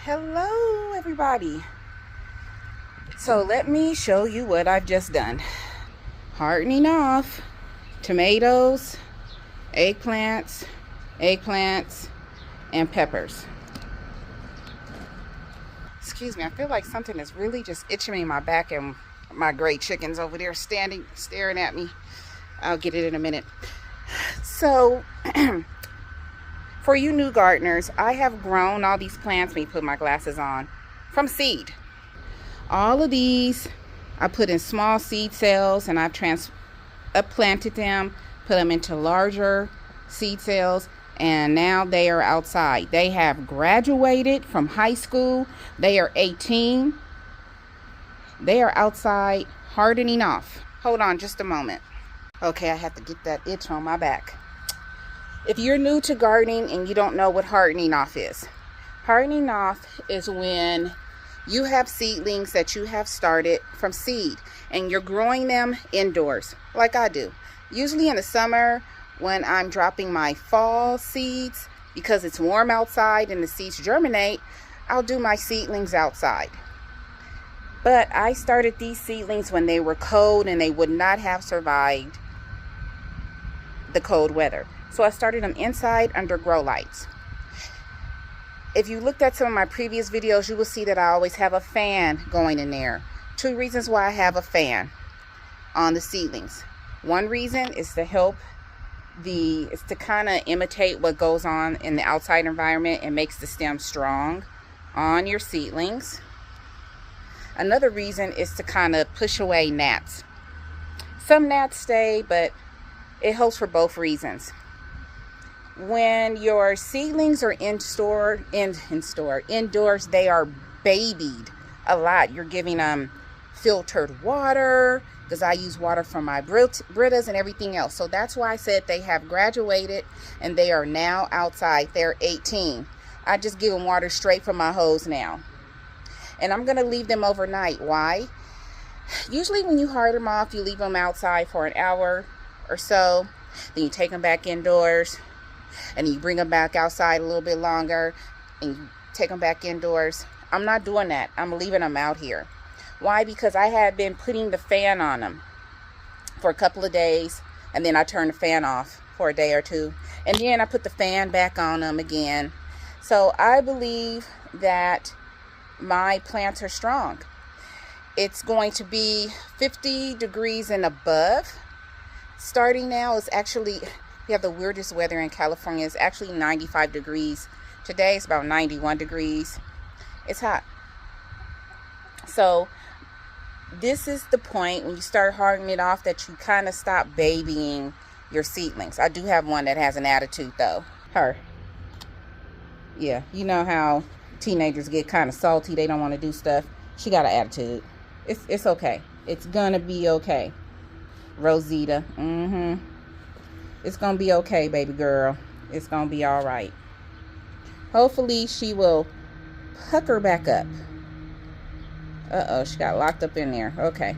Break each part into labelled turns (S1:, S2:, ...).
S1: Hello everybody. So let me show you what I've just done. Hardening off tomatoes, eggplants, and peppers. Excuse me, I feel like something is really just itching me in my back, and my gray chicken's over there staring at me. I'll get it in a minute. So for you new gardeners, I have grown all these plants, let me put my glasses on, from seed. All of these I put in small seed cells, and I've planted them, put them into larger seed cells, and now they are outside. They have graduated from high school. They are 18. They are outside hardening off. Hold on just a moment. Okay, I have to get that itch on my back. If you're new to gardening and you don't know what hardening off is when you have seedlings that you have started from seed and you're growing them indoors like I do. Usually in the summer when I'm dropping my fall seeds, because it's warm outside and the seeds germinate, I'll do my seedlings outside. But I started these seedlings when they were cold and they would not have survived the cold weather. So I started them inside under grow lights. If you looked at some of my previous videos, you will see that I always have a fan going in there. Two reasons why I have a fan on the seedlings. One reason is to help kind of imitate what goes on in the outside environment and makes the stem strong on your seedlings. Another reason is to kind of push away gnats. Some gnats stay, but it helps for both reasons. When your seedlings are indoors, they are babied a lot. You're giving them filtered water, because I use water from my Britas and everything else. So that's why I said they have graduated and they are now outside. They're 18. I just give them water straight from my hose now. And I'm going to leave them overnight. Why? Usually when you harden them off, you leave them outside for an hour or so. Then you take them back indoors. And you bring them back outside a little bit longer and you take them back indoors. I'm not doing that. I'm leaving them out here. Why? Because I had been putting the fan on them for a couple of days, and then I turned the fan off for a day or two, and then I put the fan back on them again. So I believe that my plants are strong. It's going to be 50 degrees and above. Starting now is actually... We have the weirdest weather in California. It's actually 95 degrees. Today it's about 91 degrees. It's hot. So this is the point when you start hardening it off that you kind of stop babying your seedlings. I do have one that has an attitude though. Her. Yeah, you know how teenagers get kind of salty. They don't want to do stuff. She got an attitude. It's okay. It's gonna be okay. Rosita. It's going to be okay, baby girl. It's going to be all right. Hopefully, she will pucker back up. Uh-oh, she got locked up in there. Okay.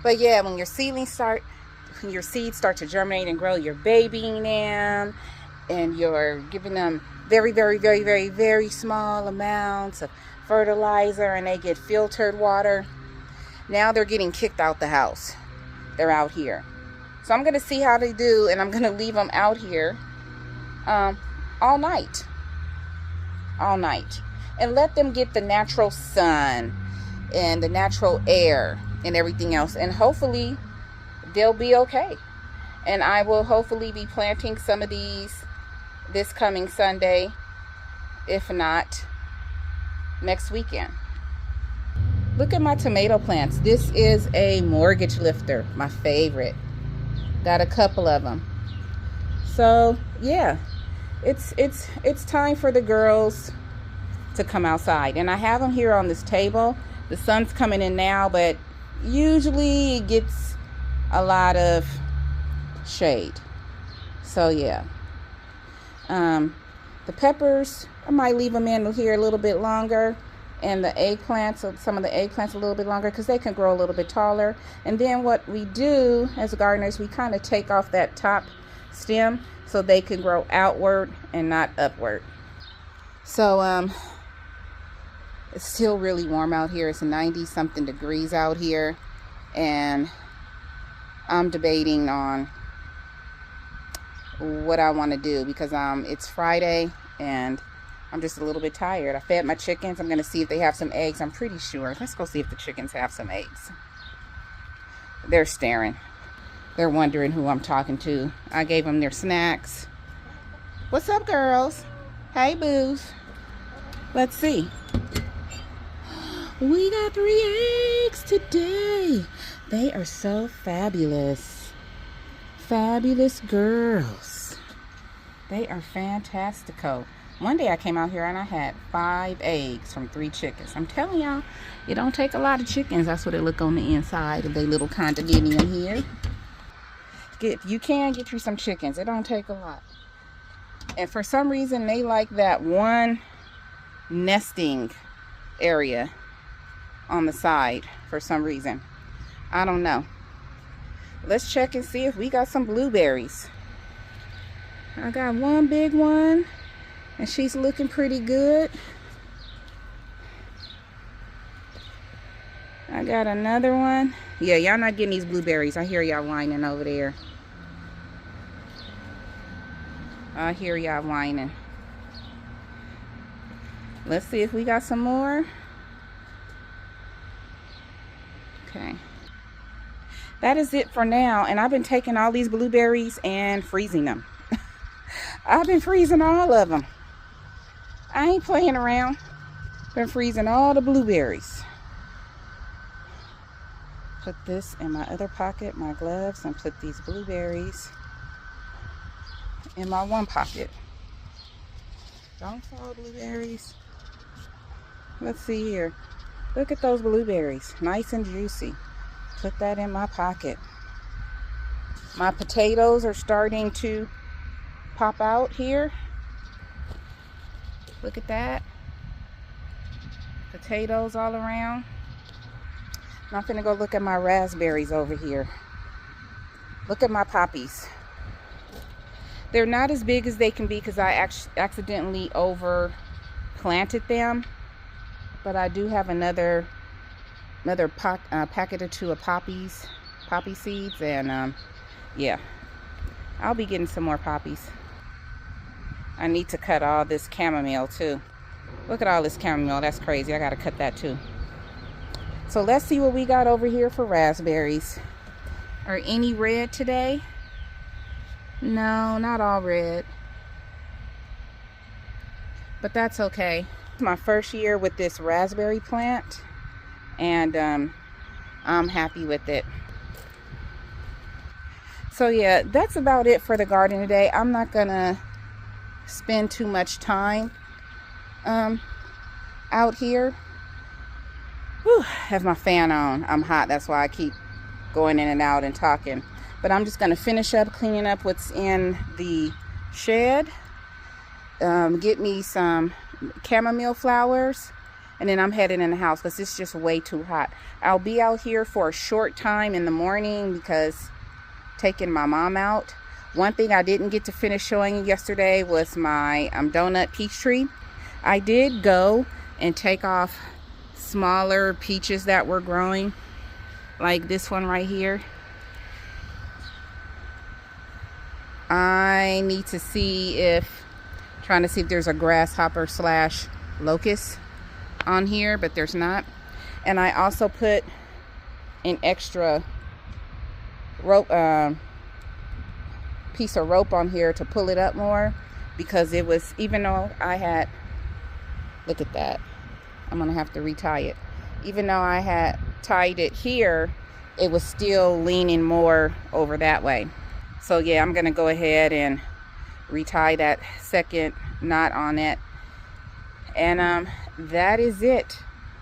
S1: But yeah, when your seeds start to germinate and grow, you're babying them, and you're giving them very, very, very, very, very small amounts of fertilizer, and they get filtered water. Now they're getting kicked out the house. They're out here. So I'm going to see how they do, and I'm going to leave them out here all night. And let them get the natural sun and the natural air and everything else. And hopefully they'll be okay. And I will hopefully be planting some of these this coming Sunday, if not next weekend. Look at my tomato plants. This is a mortgage lifter, my favorite. Got a couple of them. So yeah, it's time for the girls to come outside, and I have them here on this table. The sun's coming in now, but usually it gets a lot of shade. So yeah, the peppers, I might leave them in here a little bit longer, and the eggplants, some of the eggplants a little bit longer, because they can grow a little bit taller. And then what we do as gardeners, we kind of take off that top stem so they can grow outward and not upward. So It's still really warm out here. It's 90 something degrees out here, and I'm debating on what I want to do because it's Friday and I'm just a little bit tired. I fed my chickens. I'm going to see if they have some eggs. I'm pretty sure. Let's go see if the chickens have some eggs. They're staring. They're wondering who I'm talking to. I gave them their snacks. What's up, girls? Hey, boos. Let's see. We got 3 eggs today. They are so fabulous. Fabulous girls. They are fantastico. One day I came out here and I had 5 eggs from 3 chickens. I'm telling y'all, it don't take a lot of chickens. That's what they look on the inside of their little condominium here. You can get you some chickens. It don't take a lot. And for some reason, they like that one nesting area on the side for some reason. I don't know. Let's check and see if we got some blueberries. I got one big one, and she's looking pretty good. I got another one. Yeah, y'all not getting these blueberries. I hear y'all whining over there. I hear y'all whining. Let's see if we got some more. Okay. That is it for now. And I've been taking all these blueberries and freezing them. I've been freezing all of them. I ain't playing around. Been freezing all the blueberries. Put this in my other pocket, my gloves, and put these blueberries in my one pocket. Don't fall, blueberries. Let's see here. Look at those blueberries. Nice and juicy. Put that in my pocket. My potatoes are starting to pop out here. Look at that. Potatoes all around. Now I'm finna go look at my raspberries over here. Look at my poppies. They're not as big as they can be because I accidentally over planted them. But I do have another packet or 2 of poppy seeds, and yeah, I'll be getting some more poppies. I need to cut all this chamomile too. Look at all this chamomile. That's crazy. I gotta cut that too. So let's see what we got over here for raspberries. Are any red today? No, not all red. But that's okay. It's my first year with this raspberry plant, and I'm happy with it. So yeah, that's about it for the garden today. I'm not gonna spend too much time out here. Whew, have my fan on. I'm hot, that's why I keep going in and out and talking. But I'm just gonna finish up cleaning up what's in the shed. Get me some chamomile flowers, and then I'm heading in the house because it's just way too hot. I'll be out here for a short time in the morning because taking my mom out. One thing I didn't get to finish showing you yesterday was my donut peach tree. I did go and take off smaller peaches that were growing, like this one right here. I need to see if, trying to see if there's a grasshopper / locust on here, but there's not. And I also put an extra rope, piece of rope on here to pull it up more, because it was, even though I had, look at that, I'm gonna have to retie it. Even though I had tied it here, it was still leaning more over that way. So yeah, I'm gonna go ahead and retie that second knot on it. And that is it.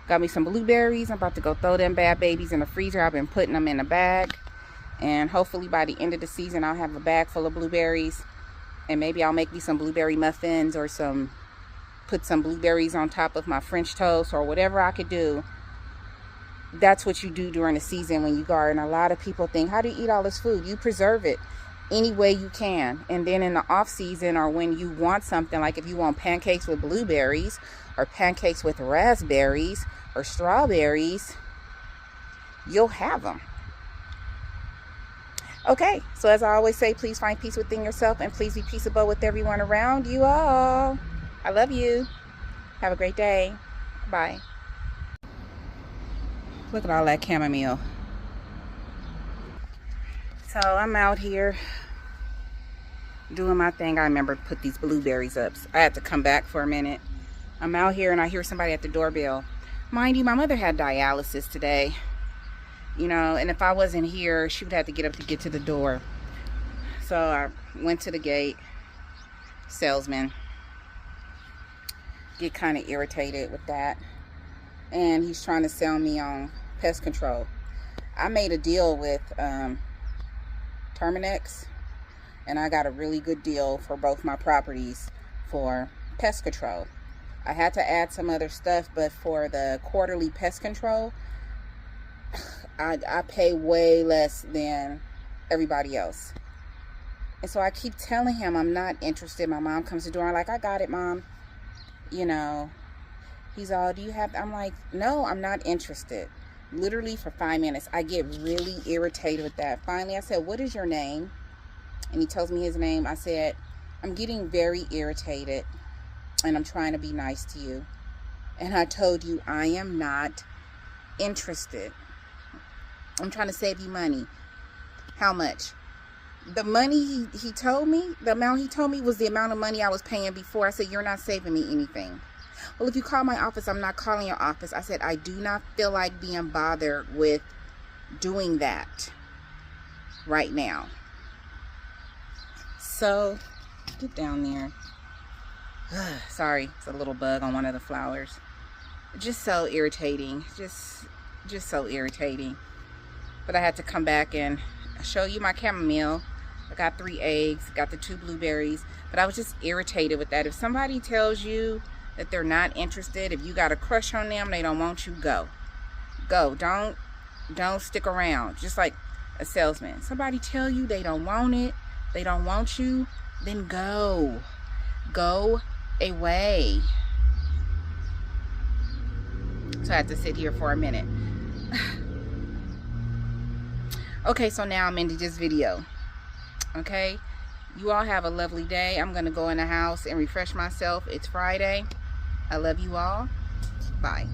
S1: Got me some blueberries. I'm about to go throw them bad babies in the freezer. I've been putting them in a bag, and hopefully by the end of the season I'll have a bag full of blueberries, and maybe I'll make me some blueberry muffins, or put some blueberries on top of my French toast, or whatever I could do. That's what you do during the season when you garden. A lot of people think, how do you eat all this food? You preserve it. any way you can. And then in the off season, or when you want something, like if you want pancakes with blueberries or pancakes with raspberries or strawberries, you'll have them. Okay, so as I always say, please find peace within yourself, and please be peaceable with everyone around you all. I love you. Have a great day. Bye. Look at all that chamomile. So I'm out here doing my thing. I remember to put these blueberries up. So I had to come back for a minute. I'm out here and I hear somebody at the doorbell. Mind you, my mother had dialysis today. You know, and if I wasn't here, she would have to get up to get to the door. So I went to the gate. Salesman. Get kind of irritated with that. And he's trying to sell me on pest control. I made a deal with Terminix, and I got a really good deal for both my properties for pest control. I had to add some other stuff, but for the quarterly pest control, I pay way less than everybody else. And so I keep telling him I'm not interested. My mom comes to the door, I'm like, I got it, Mom. You know, he's all, do you have, I'm like, no, I'm not interested. Literally for 5 minutes. I get really irritated with that. Finally, I said, what is your name? And he tells me his name. I said, I'm getting very irritated, and I'm trying to be nice to you. And I told you I am not interested. I'm trying to save you money. How much? The money he told me, the amount he told me was the amount of money I was paying before. I said, you're not saving me anything. Well, if you call my office, I'm not calling your office. I said, I do not feel like being bothered with doing that right now. So, get down there. Sorry, it's a little bug on one of the flowers. Just so irritating. Just so irritating. But I had to come back and show you my chamomile. I got 3 eggs, got the 2 blueberries, but I was just irritated with that. If somebody tells you that they're not interested, if you got a crush on them, they don't want you, go. Don't stick around. Just like a salesman. Somebody tell you they don't want it, they don't want you, then go away. So I had to sit here for a minute. Okay, so now I'm into this video. Okay, you all have a lovely day. I'm gonna go in the house and refresh myself. It's Friday. I love you all. Bye.